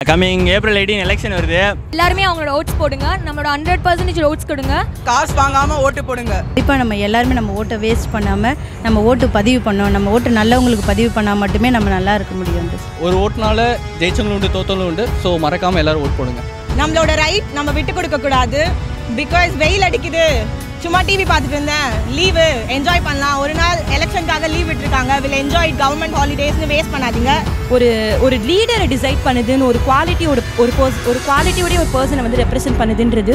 Coming April 18 election வருது. எல்லாருமே அவங்களோட ஓட்ஸ் போடுங்க. நம்மளோட 100% ஓட்ஸ் கொடுங்க. காசு வாங்காமல் ஓட்டு போடுங்க. இப்போ நம்ம எல்லாருமே நம்ம ஓட்டை வேஸ்ட் பண்ணாமல் நம்ம ஓட்டு பதிவு பண்ணோம். நம்ம ஓட்டு நல்லவங்களுக்கு பதிவு பண்ணால் மட்டுமே நம்ம நல்லா இருக்க முடியும். ஒரு ஓட்டுனால ஜெயிச்சவங்களும் உண்டு தோத்தவங்களும் உண்டு. ஸோ மறக்காமல் எல்லோரும் ஓட் போடுங்க. நம்மளோட ரைட் நம்ம விட்டு கொடுக்க கூடாது. பிகாஸ் வெயில் அடிக்குது, சும்மா டிவி பார்த்துட்டு இருந்தேன், லீவு என்ஜாய் பண்ணலாம். ஒரு நாள் எலெக்ஷனுக்காக லீவ் விட்டுருக்காங்க, வில் என்ஜாய் கவர்மெண்ட் ஹாலிடேஸ்னு வேஸ்ட் பண்ணாதீங்க. ஒரு லீடரை டிசைட் பண்ணுதுன்னு ஒரு குவாலிட்டியோட ஒரு குவாலிட்டியோடைய ஒரு பர்சனை வந்து ரெப்ரசென்ட் பண்ணுதுன்றது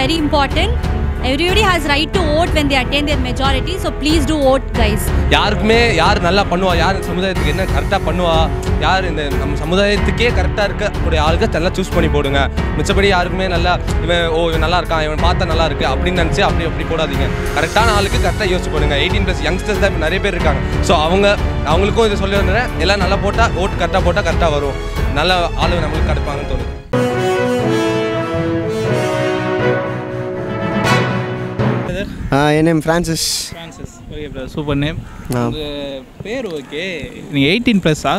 very important. Everybody has right to vote when they attain their majority, so please do vote guys. யாருக்குமே யார் நல்லா பண்ணுவா, யார் சமுதாயத்துக்கு என்ன கரெக்டாக பண்ணுவா, யார் இந்த நம்ம சமுதாயத்துக்கே கரெக்டாக இருக்கக்கூடிய ஆளுக்கு நல்லா சூஸ் பண்ணி போடுங்க. மிச்சப்படி யாருக்குமே நல்லா இவன் நல்லா இருக்கான், இவன் பார்த்தா நல்லா இருக்கு அப்படின்னு நினச்சி அப்படி போடாதீங்க. கரெக்டான ஆளுக்கு கரெக்டாக யோசிச்சு போடுங்க. 18+ யங்ஸ்டர்ஸ் தான் நிறைய பேர் இருக்காங்க. ஸோ அவங்களுக்கும் இதை சொல்லி வந்துடுறேன், எல்லாம் நல்லா போட்டால் ஓட்டு கரெக்டாக போட்டால் கரெக்டாக வரும், நல்ல ஆளு நம்மளுக்கு கிடைப்பாங்கன்னு தோணுது. என் name Francis. Okay bro, super name. உங்கள் பேர் ஓகே. நீங்கள் 18+ஆ?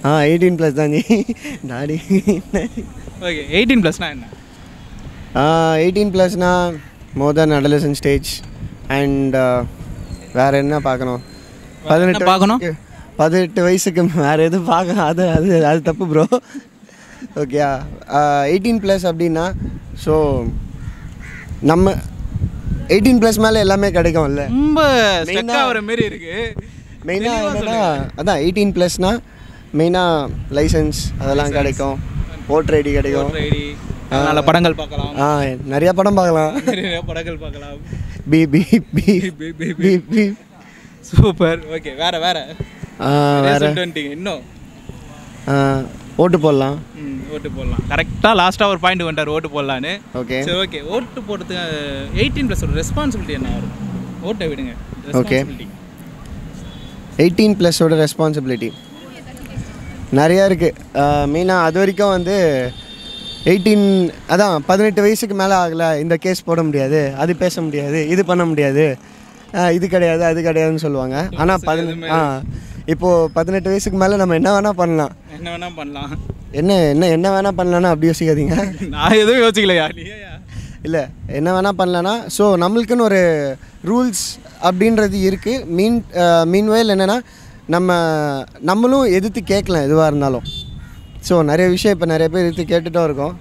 18+ தான் நீ டாடி. ஓகே, 18+னா என்ன? 18+னா மோர் தென் அடலசன்ட் ஸ்டேஜ். அண்ட் வேறு என்ன பார்க்கணும்? 18 வயசுக்கு வேறு எதுவும் பார்க்க அது தப்பு ப்ரோ. ஓகேயா, 18+ அப்படின்னா ஸோ நம்ம 18+ மேலே எல்லாமே கிடைக்கும்ல. ரொம்ப ஸ்டக் ஆகிற மாரி இருக்குது. மெயினாக என்னன்னா அதான் 18+னா மெயினாக லைசன்ஸ் அதெல்லாம் கிடைக்கும், ஓட்டர் ஐடி கிடைக்கும், நல்ல படங்கள் பார்க்கலாம், நிறையா படம் பார்க்கலாம், பி. சூப்பர். ஓகே, வேறு இன்னும் ஓட்டு போடலாம். ஓட்டு போடலாம். கரெக்டாக லாஸ்ட்டாக ஒரு பாயிண்ட் வந்துட்டார், ஓட்டு போடலான்னு. ஓகே சரி, ஓகே. ஓட்டு போடுறதுக்கு 18+ ஒரு ரெஸ்பான்சிபிலிட்டி என்ன வரும்? ஓட்டை விடுங்க. ஓகே, 18+ஓட ரெஸ்பான்சிபிலிட்டி நிறையா இருக்குது. மெயினாக அது வரைக்கும் வந்து 18 வயசுக்கு மேலே ஆகலை, இந்த கேஸ் போட முடியாது, அது பேச முடியாது, இது பண்ண முடியாது, இது கிடையாது அது கிடையாதுன்னு சொல்லுவாங்க. ஆனால் இப்போது 18 வயசுக்கு மேலே நம்ம என்ன வேணால் பண்ணலாம். என்ன வேணால் பண்ணலான்னா அப்படி யோசிக்காதீங்க. நான் எதுவும் யோசிக்கலையா? இல்லை, என்ன வேணால் பண்ணலான்னா ஸோ நம்மளுக்குன்னு ஒரு ரூல்ஸ் அப்படின்றது இருக்குது. மீன்வேல் என்னென்னா நம்மளும் எதிர்த்து கேட்கலாம் எதுவாக இருந்தாலும். ஸோ நிறைய விஷயம் இப்போ நிறைய பேர் எதிர்த்து கேட்டுகிட்டும் இருக்கோம்.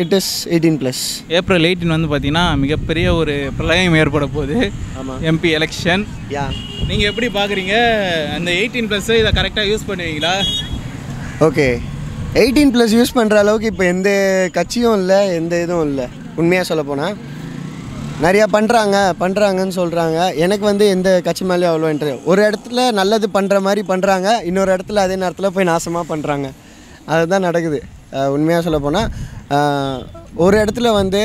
It is 18+. ஏப்ரல் 18 வந்து பார்த்தீங்கன்னா மிகப்பெரிய ஒரு பிரளயம் ஏற்பட போகுது. MP election. நீங்கள் எப்படி பார்க்குறீங்க? அந்த 18+ இதை கரெக்டாக யூஸ் பண்ணுவீங்களா? ஓகே, 18+ யூஸ் பண்ணுற அளவுக்கு இப்போ எந்த கட்சியும் இல்லை, எந்த இதுவும் இல்லை. உண்மையாக சொல்ல போனால் நிறையா பண்ணுறாங்கன்னு சொல்கிறாங்க. எனக்கு வந்து எந்த கட்சி மேலேயும் அவ்வளோ இன்ட்ரெஸ்ட். ஒரு இடத்துல நல்லது பண்ணுற மாதிரி பண்ணுறாங்க, இன்னொரு இடத்துல அதே நேரத்தில் போய் நாசமாக பண்ணுறாங்க. அதுதான் நடக்குது. உண்மையாக சொல்ல போனால் ஒரு இடத்துல வந்து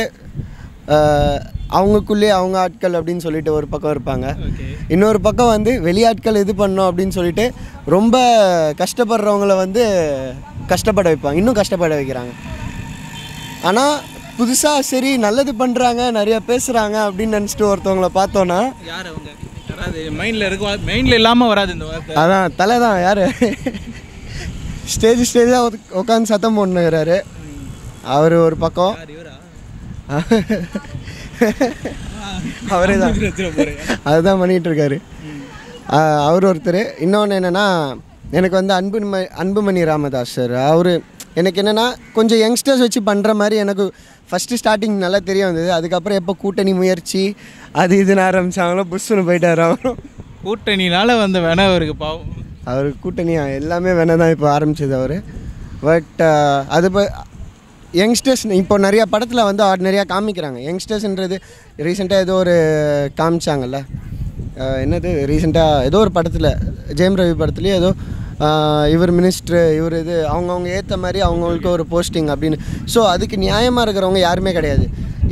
அவங்களுக்குள்ளே அவங்க ஆட்கள் அப்படின்னு சொல்லிட்டு ஒரு பக்கம் இருப்பாங்க, இன்னொரு பக்கம் வந்து வெளியாட்கள் இது பண்ணோம் அப்படின்னு சொல்லிட்டு ரொம்ப கஷ்டப்படுறவங்கள வந்து கஷ்டப்பட வைப்பாங்க, இன்னும் கஷ்டப்பட வைக்கிறாங்க. ஆனால் புதுசாக சரி நல்லது பண்ணுறாங்க, நிறையா பேசுகிறாங்க அப்படின்னு நினச்சிட்டு ஒருத்தவங்களை பார்த்தோன்னா மைண்டில் இல்லாமல் வராது இந்த வார்த்தை. அதான் தலை தான் யார் ஸ்டேஜாக உட்காந்து சத்தம் போட்டுக்கிறாரு. அவர் ஒரு பக்கம், அவரே தான் அதுதான் பண்ணிகிட்ருக்காரு. அவர் ஒருத்தர். இன்னொன்று என்னென்னா எனக்கு வந்து அன்புமணி ராமதாஸ் சார், அவர் எனக்கு என்னென்னா கொஞ்சம் யங்ஸ்டர்ஸ் வச்சு பண்ணுற மாதிரி எனக்கு ஃபஸ்ட்டு ஸ்டார்டிங் நல்லா தெரிய வந்தது. அதுக்கப்புறம் எப்போ கூட்டணி முயற்சி அது இதுன்னு ஆரம்பித்தாங்களோ புஷ்ஷுன்னு போயிட்டார். அவரும் கூட்டணினால வந்து வேணா அவருக்கு பாவம், அவருக்கு கூட்டணியாக எல்லாமே வேணா தான் இப்போ ஆரம்பிச்சது அவர். பட் அது இப்போ யங்ஸ்டர்ஸ் இப்போ நிறையா படத்தில் வந்து நிறையா காமிக்கிறாங்க. யங்ஸ்டர்ஸ்ன்றது ரீசெண்டாக ஏதோ ஒரு காமிச்சாங்கல்ல, என்னது ரீசெண்டாக ஏதோ ஒரு படத்தில் ஜெயம் ரவி படத்துலேயே ஏதோ இவர் மினிஸ்டர் இவர் இது அவங்கவுங்க ஏற்ற மாதிரி அவங்கவுங்களுக்கு ஒரு போஸ்டிங் அப்படின்னு. ஸோ அதுக்கு நியாயமாக இருக்கிறவங்க யாருமே கிடையாது.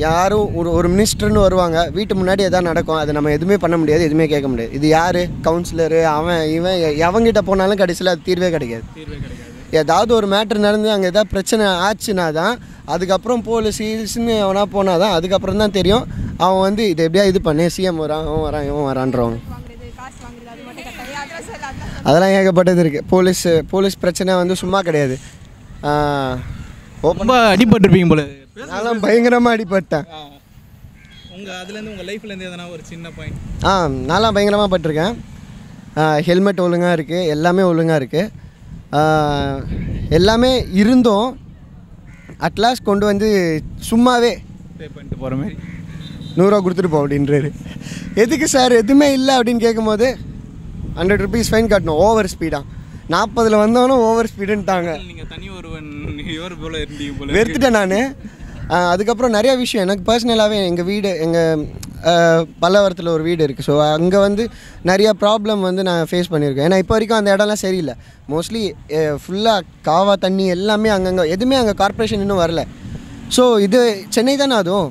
யாரும் ஒரு மினிஸ்டர்னு வருவாங்க, வீட்டு முன்னாடி எதாவது நடக்கும், அதை நம்ம எதுவுமே பண்ண முடியாது, எதுவுமே கேட்க முடியாது. இது யார் கவுன்சிலரு இவன் எவங்கிட்ட போனாலும் கடைசியில் அது தீர்வே கிடைக்காது. ஏதாவது ஒரு மேட்ரு நடந்து அங்கே எதாவது பிரச்சனை ஆச்சுன்னா தான் அதுக்கப்புறம் போலீஸ்னு எவனா போனால் தான் அதுக்கப்புறம் தான் தெரியும் அவன் வந்து இது எப்படியா இது பண்ணி சிஎம் வரான் அவன் வரான் இவன் வரான்றவங்க. அதெல்லாம் ஏகப்பட்டது இருக்குது. போலீஸ் பிரச்சனை வந்து சும்மா கிடையாது. ரொம்ப அடிபட்டுருப்பீங்க போல. நான்லாம் பயங்கரமாக அடிபட்டேன். அதுலேருந்து உங்கள் லைஃப்லேருந்து எதனா ஒரு சின்ன பாயிண்ட்? நான்லாம் பயங்கரமாக பட்டிருக்கேன். ஹெல்மெட் ஒழுங்காக இருக்குது, எல்லாமே ஒழுங்காக இருக்குது. எல்லாமே இருந்தும் அட்லாஸ்ட் கொண்டு வந்து சும்மாவே பே பண்ணிட்டு போகிற மாதிரி 100 ரூபா கொடுத்துட்டு போ அப்படின்றாரு. எதுக்கு சார் எதுவுமே இல்லை அப்படின்னு கேட்கும்போது 100 rupees ஃபைன் கட்டணும். ஓவர் ஸ்பீடாக 40 வந்தவனும் ஓவர் ஸ்பீடுன்ட்டாங்க. நீங்கள் தனி ஒருவன் இவர் போல இருந்தீங்க போல. வெறுத்துட்டேன் நான். அதுக்கப்புறம் நிறையா விஷயம் எனக்கு பர்சனலாகவே எங்கள் வீடு எங்கள் பல்லவரத்தில் ஒரு வீடு இருக்குது. ஸோ அங்கே வந்து நிறையா ப்ராப்ளம் வந்து நான் ஃபேஸ் பண்ணியிருக்கேன். ஏன்னா இப்போ வரைக்கும் அந்த இடம்லாம் சரியில்லை. மோஸ்ட்லி ஃபுல்லாக காவா தண்ணி எல்லாமே அங்கங்கே, எதுவுமே அங்கே கார்ப்பரேஷன் இன்னும் வரல. ஸோ இது சென்னை தானே, அதுவும்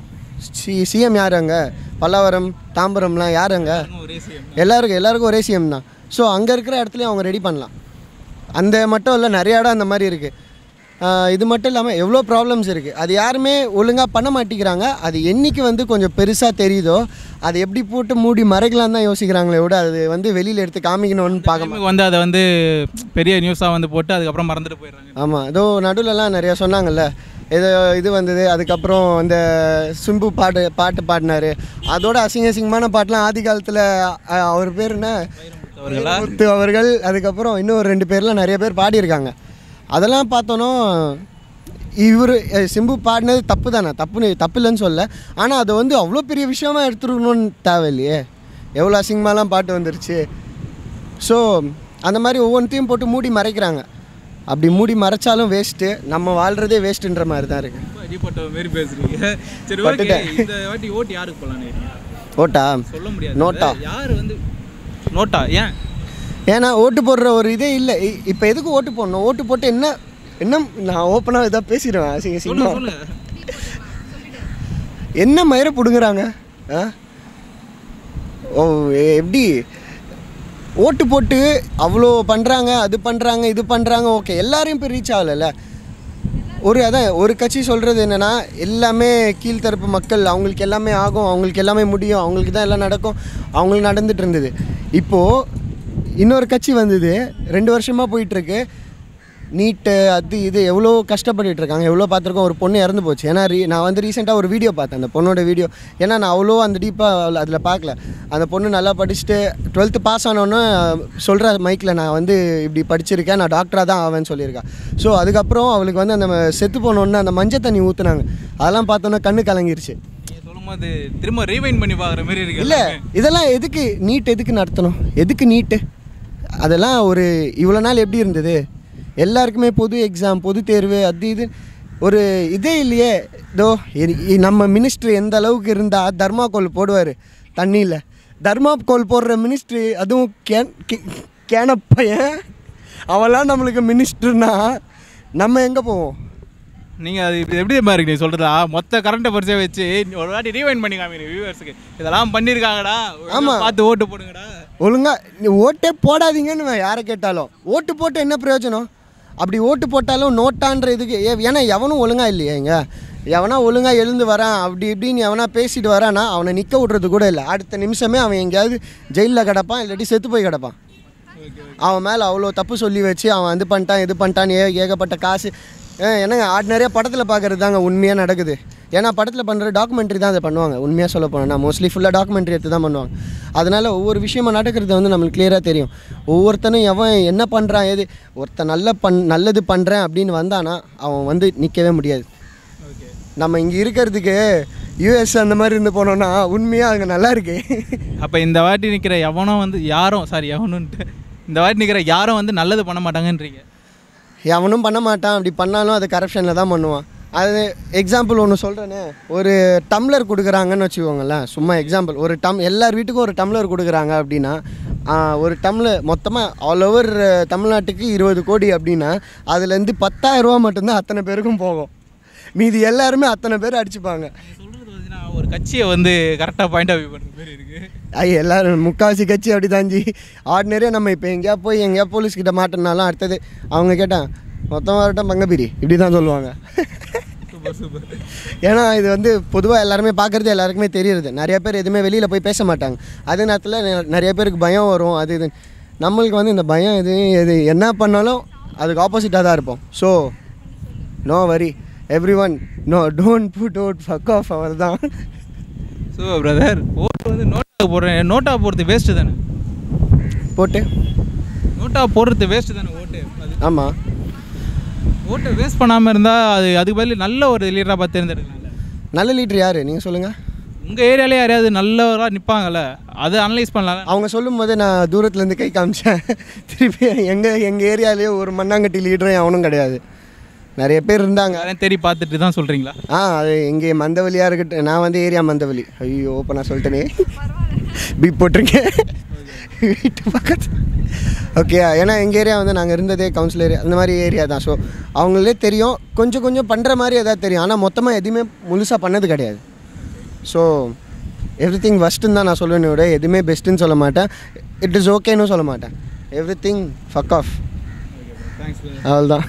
சிஎம் யார் அங்கே? பல்லவரம் தாம்பரம்லாம் யார் அங்கே? எல்லாருக்கும் ஒரே சிஎம் தான். ஸோ அங்கே இருக்கிற இடத்துலையும் அவங்க ரெடி பண்ணலாம். அந்த மட்டும் இல்லை, நிறைய இடம் அந்த மாதிரி இருக்குது. இது மட்டும் இல்லாமல் எவ்வளோ ப்ராப்ளம்ஸ் இருக்குது. அது யாருமே ஒழுங்காக பண்ண மாட்டேங்கிறாங்க. அது என்றைக்கு வந்து கொஞ்சம் பெருசாக தெரியுதோ அதை எப்படி போட்டு மூடி மறைக்கலாம் தான் யோசிக்கிறாங்களே விட அது வந்து வெளியில் எடுத்து காமிக்கணும்னு பார்க்க வந்து அதை வந்து பெரிய நியூஸாக வந்து போட்டு அதுக்கப்புறம் மறந்துட்டு போயிடுறாங்க. ஆமாம், ஏதோ நடுவில்லாம் நிறையா சொன்னாங்கல்ல, இது வந்தது. அதுக்கப்புறம் இந்த சிம்பு பாட்டு பாடினார். அதோட அசிங்கமான பாட்டெலாம் ஆதி காலத்தில் அவர் பேர் என்ன, அவர்கள். அதுக்கப்புறம் இன்னும் ஒரு 2 பேர்லாம் நிறைய பேர் பாடியிருக்காங்க. அதெல்லாம் பார்த்தோன்னா இவர் சிம்பு பாடினது தப்பு தானே, தப்பு இல்லைன்னு சொல்ல. ஆனால் அதை வந்து அவ்வளோ பெரிய விஷயமா எடுத்துருக்கணும்னு தேவையில்லையே. எவ்வளோ அசிங்கமாலாம் பாட்டு வந்துருச்சு. ஸோ அந்த மாதிரி ஒவ்வொன்றையும் போட்டு மூடி மறைக்கிறாங்க. அப்படி மூடி மறைச்சாலும் வேஸ்ட்டு, நம்ம வாழ்கிறதே வேஸ்ட்டுன்ற மாதிரி தான் இருக்குது. அடிப்பட்ட மாரி பேசுகிறீங்க. சரி, இந்த வாட்டி ஓட்டு யாருக்கு போகலான்னு? ஓட்டா சொல்ல முடியாது. நோட்டா. யார் வந்து நோட்டா? ஏன்னா ஓட்டு போடுற ஒரு இதே இல்லை. இப்போ எதுக்கு ஓட்டு போடணும்? ஓட்டு போட்டு என்ன நான் ஓப்பனாக இதாக பேசிடுவேன். என்ன மயிரை பிடுங்குறாங்க? எப்படி ஓட்டு போட்டு அவ்வளோ பண்ணுறாங்க, அது பண்ணுறாங்க, இது பண்ணுறாங்க. ஓகே, எல்லாரையும் இப்போ ரீச் ஆகலைல்ல. ஒரு கட்சி சொல்கிறது என்னென்னா, எல்லாமே கீழ்த்தரப்பு மக்கள், அவங்களுக்கு எல்லாமே ஆகும், அவங்களுக்கு எல்லாமே முடியும், அவங்களுக்கு தான் எல்லாம் நடக்கும், அவங்களுக்கு நடந்துகிட்டு இருந்தது. இப்போது இன்னொரு கட்சி வந்தது, 2 வருஷமாக போயிட்டுருக்கு. நீட்டு அது இது எவ்வளோ கஷ்டப்பட்டுருக்காங்க, எவ்வளோ பார்த்துருக்கோம். ஒரு பொண்ணு இறந்து போச்சு. ஏன்னா நான் வந்து ரீசெண்டாக ஒரு வீடியோ பார்த்தேன், அந்த பொண்ணோட வீடியோ. ஏன்னா நான் அவ்வளோ அந்த டீப்பாக அதில் பார்க்கல. அந்த பொண்ணு நல்லா படிச்சுட்டு 12th பாஸ் ஆனோன்னு சொல்கிற மைக்கில், நான் வந்து இப்படி படிச்சிருக்கேன், நான் டாக்டராக தான் ஆவேன்னு சொல்லியிருக்கேன். ஸோ அதுக்கப்புறம் அவளுக்கு வந்து அந்த செத்து போனோன்னு அந்த மஞ்சள் தண்ணி ஊற்றுனாங்க. அதெல்லாம் பார்த்தோன்னா கண்ணு கலங்கிருச்சு. சொல்லும்போது திரும்ப ரீவைண்ட் பண்ணி பார்க்குற மாதிரி இருக்கு. இல்லை, இதெல்லாம் எதுக்கு நீட் எதுக்கு நடத்தணும்? எதுக்கு நீட்டு? அதெல்லாம் ஒரு இவ்வளோ நாள் எப்படி இருந்தது? எல்லாருக்குமே பொது எக்ஸாம், பொது தேர்வு, அது இது ஒரு இதே இல்லையே. இதோ நம்ம மினிஸ்ட்ரி எந்த அளவுக்கு இருந்தால் தர்மாக்கோல் போடுவார் தண்ணியில். தர்மாக்கோல் போடுற மினிஸ்ட்ரி, அதுவும் கேனப்பையன், அவெல்லாம் நம்மளுக்கு மினிஸ்டர்னா நம்ம எங்கே போவோம்? நீங்கள் அது எப்படி மாதிரி நீ சொல்கிறதா? மொத்த கரண்ட்டை பரிசை வச்சு ஒரு வாட்டி ரீவைண்ட் பண்ணி காமிங்க வியூவர்ஸுக்கு. இதெல்லாம் பண்ணியிருக்காங்கடா, ஆமாம், பார்த்து ஓட்டு போடுங்கடா. ஒழுங்காக ஓட்டே போடாதீங்கன்னு யாரை கேட்டாலும். ஓட்டு போட்டு என்ன பிரயோஜனம்? அப்படி ஓட்டு போட்டாலும் நோட்டான்ற இதுக்கு ஏன்னா எவனும் ஒழுங்காக இல்லையே. இங்கே எவனா ஒழுங்காக எழுந்து வரான், அப்படி இப்படின்னு எவனா பேசிட்டு வரானா அவனை நிற்க விட்றது கூட இல்லை. அடுத்த நிமிஷமே அவன் எங்கேயாவது ஜெயிலில் கிடப்பான், இல்லாட்டி செத்து போய் கிடப்பான். அவன் மேலே அவ்வளோ தப்பு சொல்லி வச்சு அவன் இது பண்ணிட்டான், இது பண்ணிட்டான்னு ஏகப்பட்ட காசு. ஏன்னா ஆர்டினரியாக படத்தில் பார்க்குறது தாங்க உண்மையாக நடக்குது. ஏன்னா படத்தில் பண்ணுற டாக்குமெண்ட்ரி தான் அதை பண்ணுவாங்க. உண்மையாக சொல்ல போனோம்னா மோஸ்ட்லி ஃபுல்லாக டாக்குமெண்ட்ரி எடுத்து தான் பண்ணுவாங்க. அதனால் ஒவ்வொரு விஷயமா நடக்கிறது வந்து நம்மளுக்கு கிளியராக தெரியும். ஒவ்வொருத்தனும் எவன் என்ன பண்ணுறான், எது ஒருத்தன் நல்லது பண்ணுறேன் அப்படின்னு வந்தானா அவன் வந்து நிற்கவே முடியாது. நம்ம இங்கே இருக்கிறதுக்கு யூஎஸ் அந்த மாதிரி இருந்து போனோன்னா உண்மையாக அங்கே நல்லா இருக்கு. அப்போ இந்த வாட்டி நிற்கிற எவனும் வந்து எவனுன்ட்டு இந்த வாட்டி நிற்கிற யாரும் வந்து நல்லது பண்ண மாட்டாங்கன்றீங்க? எவனும் பண்ண மாட்டான். அப்படி பண்ணாலும் அது கரப்ஷனில் தான் பண்ணுவான். அது எக்ஸாம்பிள் ஒன்று சொல்கிறேன்னு, ஒரு டம்ளர் கொடுக்குறாங்கன்னு வச்சுக்கோங்களேன். சும்மா எக்ஸாம்பிள், ஒரு எல்லார் வீட்டுக்கும் ஒரு டம்ளர் கொடுக்குறாங்க அப்படின்னா, ஒரு டம்ளர் மொத்தமாக ஆல் ஓவர் தமிழ்நாட்டுக்கு 20 கோடி அப்படின்னா அதுலேருந்து 10,000 ரூபா மட்டும்தான் அத்தனை பேருக்கும் போகும். மீதி எல்லாருமே அத்தனை பேர் அடிச்சுப்பாங்க. ஒரு கட்சியை வந்து கரெக்டாக பாயிண்ட் ஆஃப் வியூ பண்ணுற மாதிரி இருக்குது. எல்லோரும் முக்கால்வாசி கட்சி அப்படி தாஞ்சி. ஆர்டினரியாக நம்ம இப்போ எங்கேயா போலீஸ்கிட்ட மாட்டினாலும் அடுத்தது அவங்க கேட்டால் மொத்தம் வரட்டும் பங்கப்பிரி இப்படி தான் சொல்லுவாங்க. ஏன்னா இது வந்து பொதுவாக எல்லாருமே பார்க்குறது எல்லாருக்குமே தெரியுது. நிறைய பேர் எதுவுமே வெளியில் போய் பேச மாட்டாங்க. அதே நேரத்தில் நிறைய பேருக்கு பயம் வரும். அது இது நம்மளுக்கு வந்து இந்த பயம் எது என்ன பண்ணாலும் அதுக்கு ஆப்போசிட்டாக தான் இருப்போம். So no worry everyone, no don't put out fuck off அவர் தான். ஸோ பிரதர், ஓட்டு வந்து நோட்டா போடுறேன், நோட்டா போடுறது வேஸ்ட்டு தானே? போட்டு நோட்டா போடுறது வேஸ்ட்டு தானே ஓட்டு? ஆமாம், ஓட்டை வேஸ்ட் பண்ணாமல் இருந்தால் அதுக்கு பதில் நல்ல ஒரு லீடராக பார்த்து தேர்ந்தெடுக்கலாம்ல. நல்ல லீடர் யார் நீங்கள் சொல்லுங்கள். உங்கள் ஏரியாலே யாரையாவது நல்லவராக நிற்பாங்கல்ல, அதை அனலைஸ் பண்ணலாம். அவங்க சொல்லும் போது நான் தூரத்துலேருந்து கை காமிச்சேன். திருப்பி எங்கள் ஏரியாலேயே ஒரு மண்ணாங்கட்டி லீடரும் அவனும் கிடையாது. நிறைய பேர் இருந்தாங்க. யாரையும் தேடி பார்த்துட்டு தான் சொல்கிறீங்களா? அது இங்கே மந்தவெளியாக இருக்கட்டும். நான் வந்து ஏரியா மந்தவெளி. ஐயோ இப்போ நான் சொல்லிட்டேனே, பீப் போட்டிருக்கேன் வீட்டு பக்கத்து. ஓகே, ஏன்னா எங்கள் ஏரியா வந்து நாங்கள் இருந்ததே கவுன்சிலர் அந்த மாதிரி ஏரியா தான். ஸோ அவங்களே தெரியும், கொஞ்சம் கொஞ்சம் பண்ணுற மாதிரி எதாவது தெரியும். ஆனால் மொத்தமாக எதுவுமே முழுசாக பண்ணது கிடையாது. ஸோ எவ்ரி திங் ஃபஸ்ட்டுன்னு தான் நான் சொல்லுவேன், விட எதுவுமே பெஸ்ட்டுன்னு சொல்ல மாட்டேன், இட் இஸ் ஓகேன்னு சொல்ல மாட்டேன். Everything fuck off. அவ்வளோதான்.